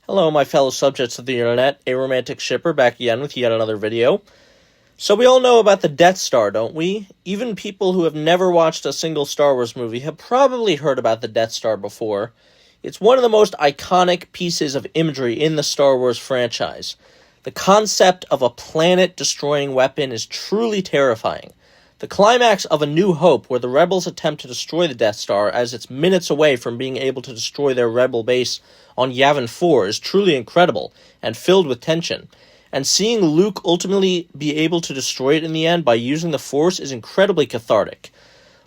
Hello, my fellow subjects of the internet, a romantic shipper back again with yet another video. So we all know about the Death Star, don't we? Even people who have never watched a single Star Wars movie have probably heard about the Death Star before. It's one of the most iconic pieces of imagery in the Star Wars franchise. The concept of a planet-destroying weapon is truly terrifying. The climax of A New Hope, where the rebels attempt to destroy the Death Star as it's minutes away from being able to destroy their rebel base on Yavin 4, is truly incredible and filled with tension. And seeing Luke ultimately be able to destroy it in the end by using the Force is incredibly cathartic.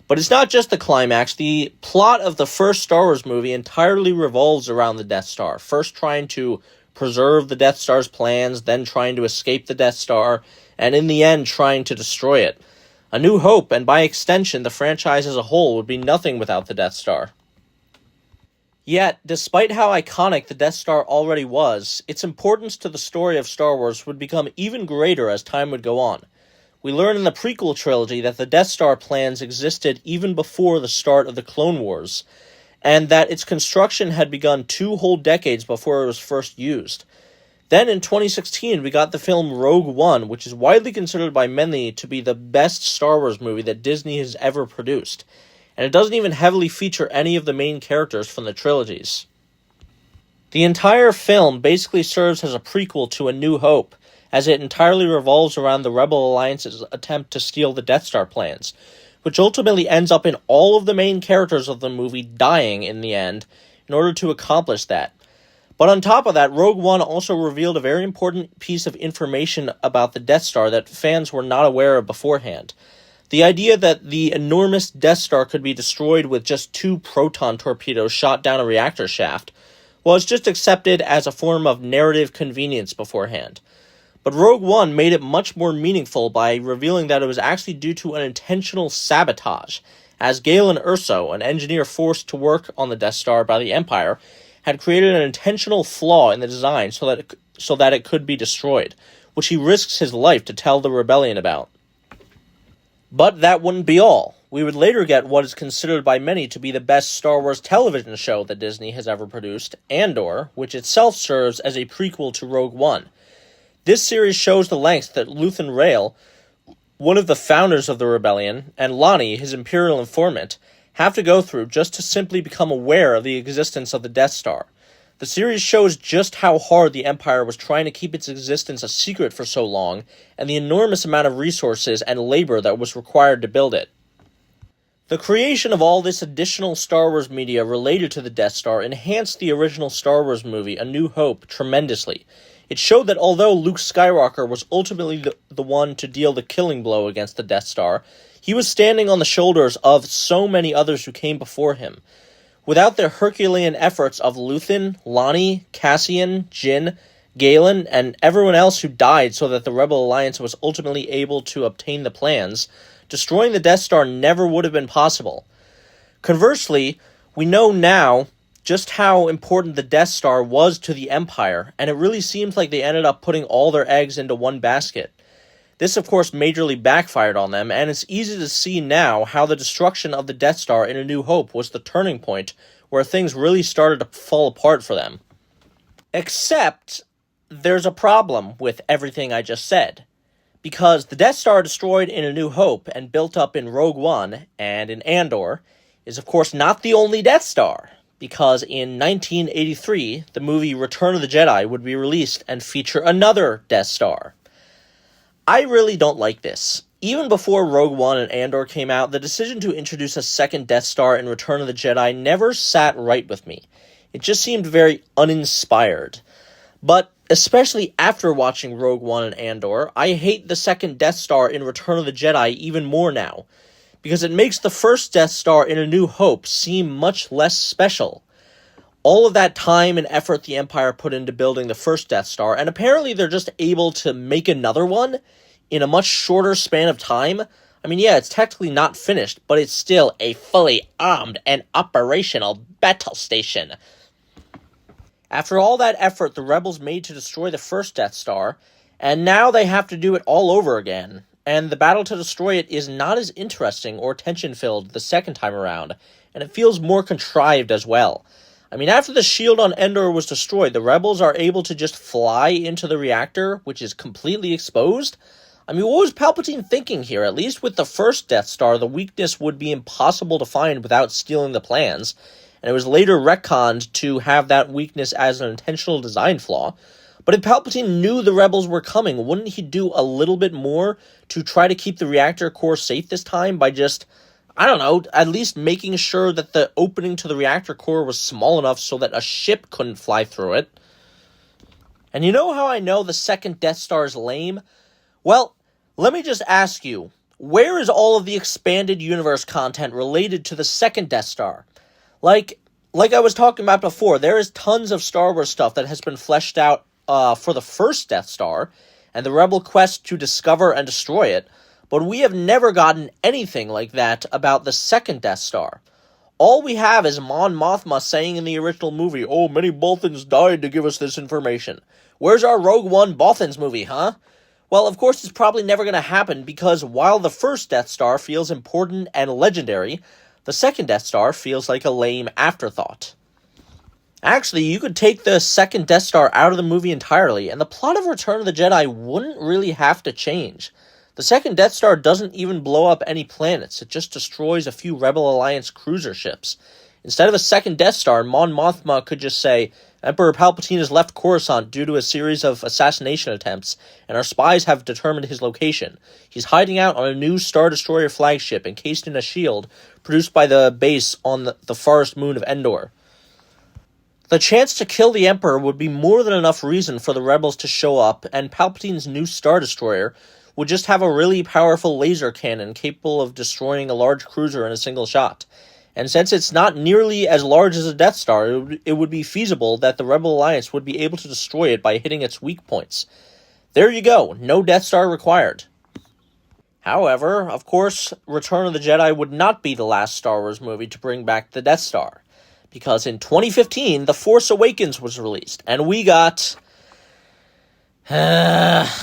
But it's not just the climax. The plot of the first Star Wars movie entirely revolves around the Death Star, first trying to preserve the Death Star's plans, then trying to escape the Death Star, and in the end trying to destroy it. A New Hope, and by extension the franchise as a whole, would be nothing without the Death Star. Yet, despite how iconic the Death Star already was, its importance to the story of Star Wars would become even greater as time would go on. We learn in the prequel trilogy that the Death Star plans existed even before the start of the Clone Wars, and that its construction had begun 2 whole decades before it was first used. Then in 2016, we got the film Rogue One, which is widely considered by many to be the best Star Wars movie that Disney has ever produced. And it doesn't even heavily feature any of the main characters from the trilogies. The entire film basically serves as a prequel to A New Hope, as it entirely revolves around the Rebel Alliance's attempt to steal the Death Star plans, which ultimately ends up in all of the main characters of the movie dying in the end in order to accomplish that. But on top of that, Rogue One also revealed a very important piece of information about the Death Star that fans were not aware of beforehand. The idea that the enormous Death Star could be destroyed with just 2 proton torpedoes shot down a reactor shaft was just accepted as a form of narrative convenience beforehand. But Rogue One made it much more meaningful by revealing that it was actually due to an intentional sabotage, as Galen Erso, an engineer forced to work on the Death Star by the Empire, had created an intentional flaw in the design so that it could be destroyed, which he risks his life to tell the rebellion about. But that wouldn't be all. We would later get what is considered by many to be the best Star Wars television show that Disney has ever produced, Andor, which itself serves as a prequel to Rogue One. This series shows the lengths that Luthen Rael, one of the founders of the rebellion, and Lonnie, his Imperial informant, have to go through just to simply become aware of the existence of the Death Star. The series shows just how hard the Empire was trying to keep its existence a secret for so long, and the enormous amount of resources and labor that was required to build it. The creation of all this additional Star Wars media related to the Death Star enhanced the original Star Wars movie, A New Hope, tremendously. It showed that although Luke Skywalker was ultimately the one to deal the killing blow against the Death Star, he was standing on the shoulders of so many others who came before him. Without the Herculean efforts of Luthen, Lonnie, Cassian, Jyn, Galen, and everyone else who died so that the Rebel Alliance was ultimately able to obtain the plans, destroying the Death Star never would have been possible. Conversely, we know now just how important the Death Star was to the Empire, and it really seems like they ended up putting all their eggs into one basket. This, of course, majorly backfired on them, and it's easy to see now how the destruction of the Death Star in A New Hope was the turning point where things really started to fall apart for them. Except, there's a problem with everything I just said. Because the Death Star destroyed in A New Hope and built up in Rogue One and in Andor is, of course, not the only Death Star. Because in 1983, the movie Return of the Jedi would be released and feature another Death Star. I really don't like this. Even before Rogue One and Andor came out, the decision to introduce a second Death Star in Return of the Jedi never sat right with me. It just seemed very uninspired. But especially after watching Rogue One and Andor, I hate the second Death Star in Return of the Jedi even more now, because it makes the first Death Star in A New Hope seem much less special. All of that time and effort the Empire put into building the first Death Star, and apparently they're just able to make another one in a much shorter span of time. I mean, yeah, it's technically not finished, but it's still a fully armed and operational battle station. After all that effort the rebels made to destroy the first Death Star, and now they have to do it all over again, and the battle to destroy it is not as interesting or tension-filled the second time around, and it feels more contrived as well. I mean, after the shield on Endor was destroyed, the rebels are able to just fly into the reactor, which is completely exposed. I mean, what was Palpatine thinking here? At least with the first Death Star, the weakness would be impossible to find without stealing the plans, and it was later retconned to have that weakness as an intentional design flaw. But if Palpatine knew the rebels were coming, wouldn't he do a little bit more to try to keep the reactor core safe this time by just, I don't know, at least making sure that the opening to the reactor core was small enough so that a ship couldn't fly through it? And you know how I know the second Death Star is lame? Well, let me just ask you, where is all of the expanded universe content related to the second Death Star? Like I was talking about before, there is tons of Star Wars stuff that has been fleshed out for the first Death Star, and the Rebel quest to discover and destroy it, but we have never gotten anything like that about the second Death Star. All we have is Mon Mothma saying in the original movie, "Oh, many Bothans died to give us this information." Where's our Rogue One Bothans movie, huh? Well, of course it's probably never going to happen, because while the first Death Star feels important and legendary, the second Death Star feels like a lame afterthought. Actually, you could take the second Death Star out of the movie entirely, and the plot of Return of the Jedi wouldn't really have to change. The second Death Star doesn't even blow up any planets, it just destroys a few Rebel Alliance cruiser ships. Instead of a second Death Star, Mon Mothma could just say, "Emperor Palpatine has left Coruscant due to a series of assassination attempts, and our spies have determined his location. He's hiding out on a new Star Destroyer flagship encased in a shield produced by the base on the forest moon of Endor." The chance to kill the Emperor would be more than enough reason for the rebels to show up, and Palpatine's new Star Destroyer would just have a really powerful laser cannon capable of destroying a large cruiser in a single shot. And since it's not nearly as large as a Death Star, it would be feasible that the Rebel Alliance would be able to destroy it by hitting its weak points. There you go, no Death Star required. However, of course, Return of the Jedi would not be the last Star Wars movie to bring back the Death Star, because in 2015, The Force Awakens was released, and we got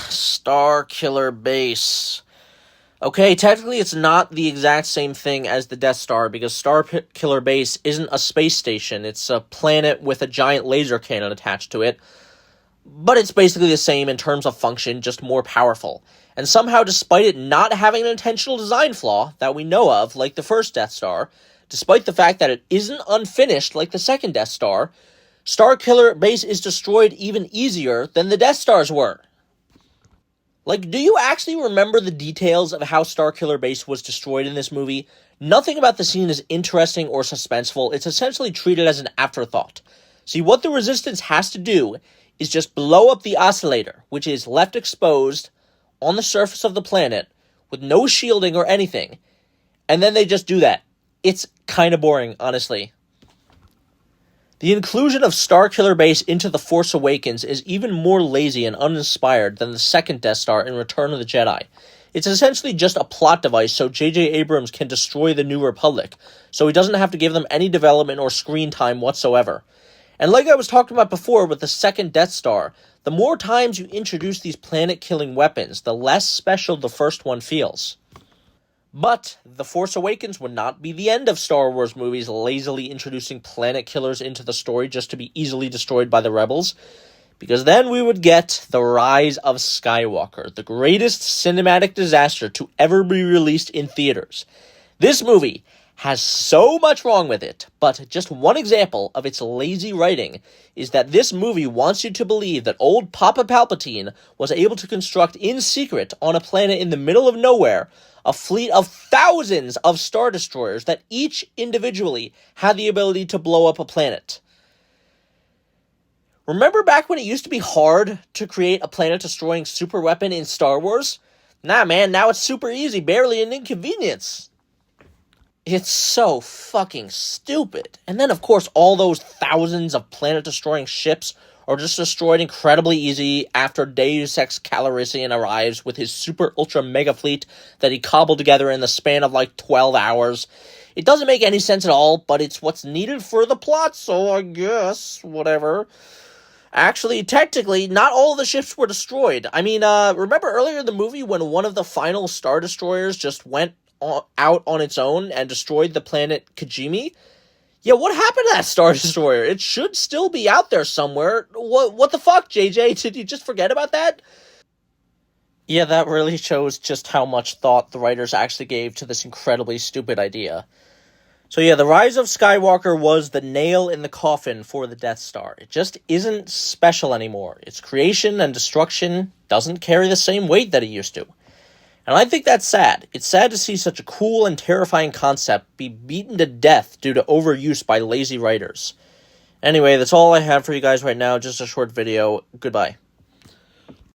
Star Killer Base. Okay, technically it's not the exact same thing as the Death Star, because Star Killer Base isn't a space station, it's a planet with a giant laser cannon attached to it, but it's basically the same in terms of function, just more powerful. And somehow, despite it not having an intentional design flaw that we know of, like the first Death Star, despite the fact that it isn't unfinished like the second Death Star, Star Killer Base is destroyed even easier than the Death Stars were. Like, do you actually remember the details of how Star Killer Base was destroyed in this movie? Nothing about the scene is interesting or suspenseful. It's essentially treated as an afterthought. See, what the Resistance has to do is just blow up the oscillator, which is left exposed on the surface of the planet with no shielding or anything, and then they just do that. It's kind of boring, honestly. The inclusion of Star Killer Base into The Force Awakens is even more lazy and uninspired than the second Death Star in Return of the Jedi. It's essentially just a plot device so J.J. Abrams can destroy the New Republic, so he doesn't have to give them any development or screen time whatsoever. And like I was talking about before with the second Death Star, the more times you introduce these planet-killing weapons, the less special the first one feels. But The Force Awakens would not be the end of Star Wars movies lazily introducing planet killers into the story just to be easily destroyed by the rebels, because then we would get The Rise of Skywalker, the greatest cinematic disaster to ever be released in theaters. This movie has so much wrong with it, but just one example of its lazy writing is that this movie wants you to believe that old Papa Palpatine was able to construct in secret on a planet in the middle of nowhere a fleet of thousands of Star Destroyers that each individually had the ability to blow up a planet. Remember back when it used to be hard to create a planet-destroying superweapon in Star Wars? Nah, man, now it's super easy, barely an inconvenience. It's so fucking stupid. And then, of course, all those thousands of planet-destroying ships are just destroyed incredibly easy after Deus Ex Calrissian arrives with his super ultra mega fleet that he cobbled together in the span of like 12 hours. It doesn't make any sense at all, but it's what's needed for the plot, so I guess, whatever. Actually, technically, not all the ships were destroyed. I mean, remember earlier in the movie when one of the final Star Destroyers just went out on its own and destroyed the planet Kijimi? Yeah, what happened to that Star Destroyer? It should still be out there somewhere. What the fuck, JJ? Did you just forget about that? Yeah, that really shows just how much thought the writers actually gave to this incredibly stupid idea. So yeah, the Rise of Skywalker was the nail in the coffin for the Death Star. It just isn't special anymore. Its creation and destruction doesn't carry the same weight that it used to. And I think that's sad. It's sad to see such a cool and terrifying concept be beaten to death due to overuse by lazy writers. Anyway, that's all I have for you guys right now. Just a short video. Goodbye.